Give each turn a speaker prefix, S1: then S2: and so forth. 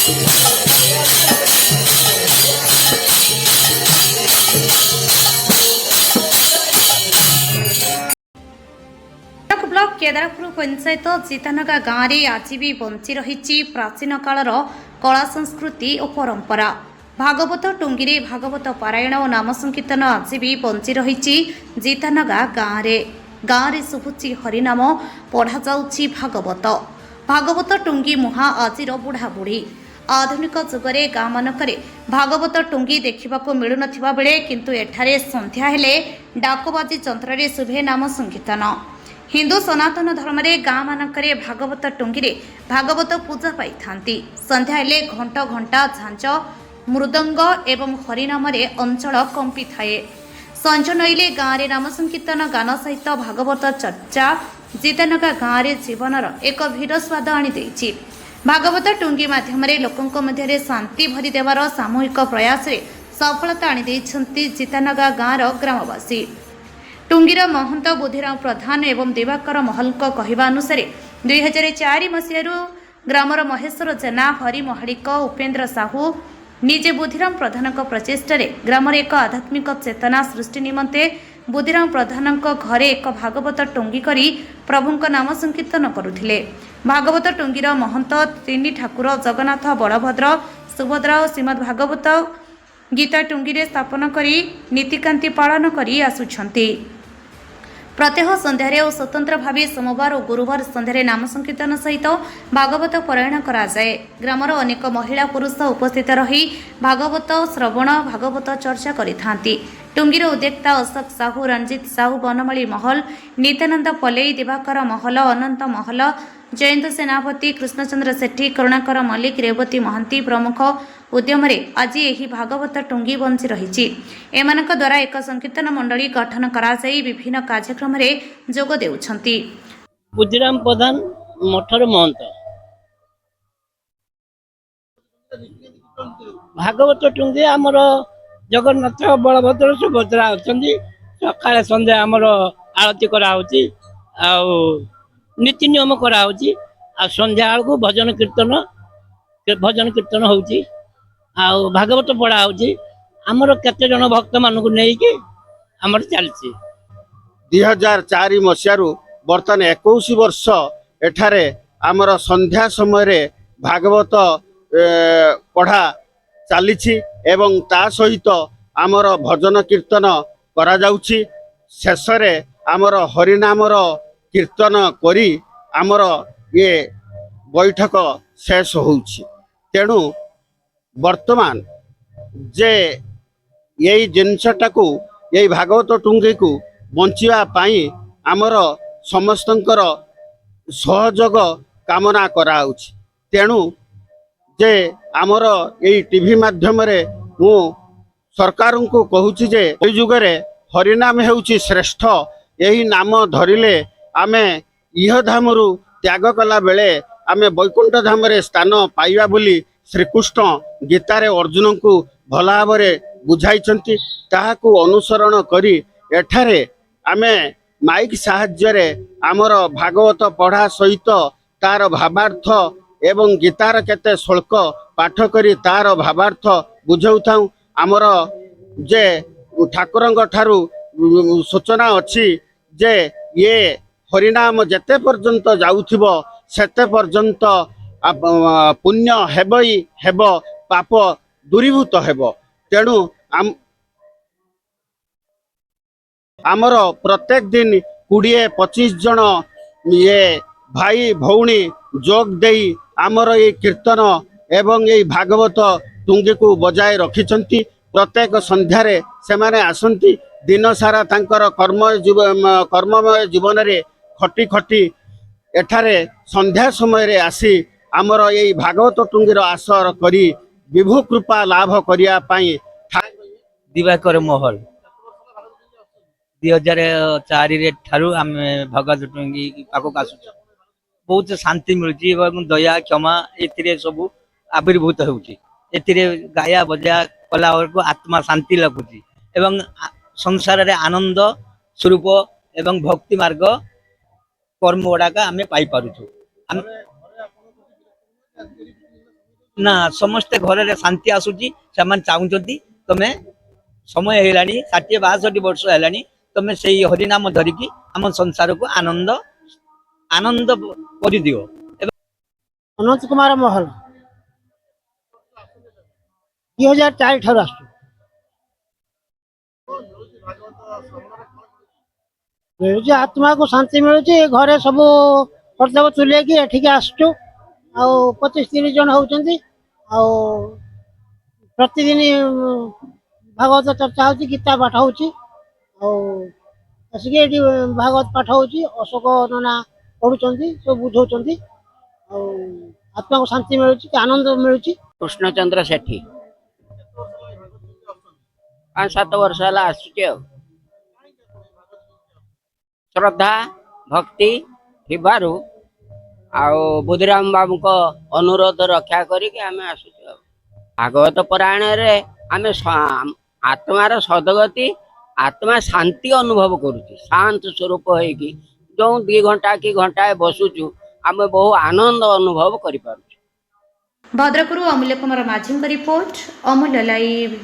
S1: Block Kedarpur panchayat जितानगा गाँव में आज भी बंची रही प्राचीन कालर कला संस्कृति और परंपरा। भागवत टुंगी भागवत पारायण और नाम संकीर्तन आज भी बंची रही जितानगा गाँव में शुभुची हरिनाम पढ़ा जाउछि भागवत। भागवत टुंगी मुहा आजिर बुढ़ा बुढ़ी आधुनिक जुगरे गाँ मानकरे भागवत टुंगी देखा मिलु नथिबा बेले किंतु एठारे संध्या हेले डाकबाजी यंत्र शुभे नाम संकीर्तन। हिंदू सनातन धर्म रे गाँ मानकरे भागवत टुंगी भागवत पूजा पाई थांती। संध्या हेले घंट घंटा झांझ मृदंग एवं हरिनाम रे अंचल कंपी थाए। संज नईले गाँव रे नाम संकीर्तन गान सहित भागवत चर्चा जितानगा गाँव रे जीवनर एक भिड़ स्वाद आनी देछि। भागवत टुंगी माध्यम लोकों मध्य शांति भरी देवार सामूहिक प्रयास रे सफलता आनी देइछन्ति जितानगा गाँव ग्रामवासी। टुंगीर महंत बुद्धिराम प्रधान एवं दिवाकर महल कहवा अनुसार 2004 मसीह ग्रामर महेश्वर जेना हरि महालिक उपेन्द्र साहू निजे बुद्धिराम प्रधान प्रचेष्टा ग्राम एक आध्यात्मिक चेतना सृष्टि निमंते बुद्धिराम प्रधान घरे एक भागवत टुंगी करी प्रभुंक नाम संकीर्तन करुथिले। भागवत टुंगीर महंत तीन ठाकुर जगन्नाथ बलभद्र सुभद्रा और श्रीमद भागवत गीता टुंगी स्थापन करी नीतिकांति पालन करी आसुछंती। प्रत्यह संध्यारे और स्वतंत्र भाव सोमवार और गुरुवार संध्यारे नाम संकीर्तन सहित भागवत पारायण कराए। ग्रामर अनेक महिला पुरुष उपस्थित रही भागवत श्रवण भागवत चर्चा करिथांती। टुंगीर उद्योक्ता अशोक साहू रंजित साहू बनमाली महल नित्यानंद पलेई दिवाकर महल अनंत महल जयंत सेनापति कृष्णचंद्र सेठी करुणाकर मल्लिक रेवती महांती प्रमुख उद्यम आज यही भागवत टुंगी बंची रही। एमानक द्वारा एक संकीर्तन मंडली गठन कराई विभिन्न कार्यक्रम रे जोग देउछंती।
S2: बुद्धिराम प्रधान मठर महंत भागवत टुंगी आमर जगन्नाथ बलभद्र सुभद्रा अच्छी सकाଳେ संध्या आमर आरती कराउची आ नीति नियम कराउची आ संध्या को भजन कीर्तन होउची आ भागवत पढ़ा होउची। आमर केते जन भक्त मानकु नै कि आमर चलची।
S3: 2004 मसीहारू बर्तन 21 वर्ष एठारे आमर संध्या समय भागवत पढ़ा चली एवं ता सहित आमर भजन कीर्तन करा जाउछि। शेषरे आमर हरिनामर कीर्तन करी आमर ये बैठक शेष होउछि। तेणु वर्तमान जे यही जिनसटा को यही भागवत टुंगी को बंचिया पाई आमर समस्तंकर सहयोग कामना कराउछि। तेणु जे आमर यही टीवी माध्यम रे मु सरकार को कहूछि जे ए जुगरे हरिनाम हेउछि श्रेष्ठ। यही नाम धरिले आमे इह धामरु त्याग कला बेले आमे वैकुंठ धाम रे स्थान पाइबा बोली श्रीकृष्ण गीतारे अर्जुन को भल भाव बुझाई ताहाकू अनुसरण करी एठारे आमे माइक साहाय्य रे आमर भागवत पढ़ा सहित तार भावार्थ एवं गीतार केते श्लोक पाठ करी तार भावार्थ बुझाऊ थाऊ। आमर जे ठाकुरंग ठारू सूचना अच्छी जे ये हरिनाम जेते पर्यंत जाउथिबो सेते पर्यंत पुण्य हेबई हेब पाप दूरीभूत हेब। तेणु आमर प्रत्येक दिन 20-25 जन ये भाई भौणी जोग देई आमर ये कीर्तन एवं ये भागवत टुंगी को बजाय रखिछंती। प्रत्येक संध्यारे सेमाने आसंती दिन सारा तांकर कर्ममय जीवन रे खटी खटी एठारे संध्या समय रे आसी आमर यही भागवत टुंगीर आसर करी विभु कृपा लाभ करिया पाई।
S2: दिवाकर महल 2004 रे ठारू आमे भागवत टुंगी पाखक आसु बहुत शांति मिलुची एवं दया क्षमा एथिरे सब आविर्भूत होउची। एथिरे गाया बजा कला को आत्मा शांति लगुची एवं संसार रे आनंद स्वरूप एवं भक्ति मार्ग कर्म गुड़ाक आमे पाई पारुछु। ନା ସମସ୍ତେ ଘରରେ ଶାନ୍ତି ଆସୁଛି ସେମାନେ ଚାହୁଁଛନ୍ତି ତମେ ସମୟ ହେଇଗଲାଣି 60-62 ବର୍ଷ ହେଲାଣି ତମେ ସେଇ ହରିନାମ ଧରିକି ଆମ ସଂସାରକୁ ଆନନ୍ଦ କରିଦିଅ।
S4: ଅନନ୍ତ କୁମାର ମହଲ 2004 ଠାରୁ ଆସୁଛୁ। ମିଳୁଛି ଆତ୍ମାକୁ ଶାନ୍ତି ମିଳୁଛି। ଘରେ ସବୁ କର୍ତ୍ତବ୍ୟ ତୁଲେଇକି ଏଠିକି ଆସୁଛୁ। ଆଉ 25-30 ଜଣ ହଉଛନ୍ତି। ଆଉ ପ୍ରତିଦିନ ଭାଗବତ ଚର୍ଚ୍ଚା ହଉଛି, ଗୀତା ପାଠ ହଉଛି। ଆଉ ଆସିକି ଏଠି ଭାଗବତ ପାଠ ହଉଛି। ଅଶୋକ ନନା ପଢୁଛନ୍ତି, ସବୁ ବୁଝଉଛନ୍ତି। ଆଉ ଆତ୍ମାକୁ ଶାନ୍ତି ମିଳୁଛି, ଆନନ୍ଦ ମିଳୁଛି।
S5: କୃଷ୍ଣଚନ୍ଦ୍ର ସେଠୀ 5-7 ବର୍ଷ ହେଲା ଆସୁଛି। ଆଉ ଶ୍ରଦ୍ଧା ଭକ୍ତି ଥିବାରୁ ଆଉ ବୁଦ୍ଧିରାମ ବାବୁଙ୍କ ଅନୁରୋଧ ରକ୍ଷା କରିକି ଆମେ ଆସୁଛୁ। ଆଉ ଭାଗବତ ପରାୟଣରେ ଆମେ ଆତ୍ମାର ସଦଗତି, ଆତ୍ମା ଶାନ୍ତି ଅନୁଭବ କରୁଛୁ। ଶାନ୍ତ ସ୍ୱରୂପ ହେଇକି ଯେଉଁ 2 ଘଣ୍ଟା କି ଘଣ୍ଟାଏ ବସୁଛୁ ଆମେ ବହୁ ଆନନ୍ଦ ଅନୁଭବ କରିପାରୁଛୁ।
S1: ଭଦ୍ରକରୁ ଅମୂଲ୍ୟ କୁମାର ମାଝୀଙ୍କ ରିପୋର୍ଟ, ଅମୂଲ୍ୟ ଲାଇଭ୍।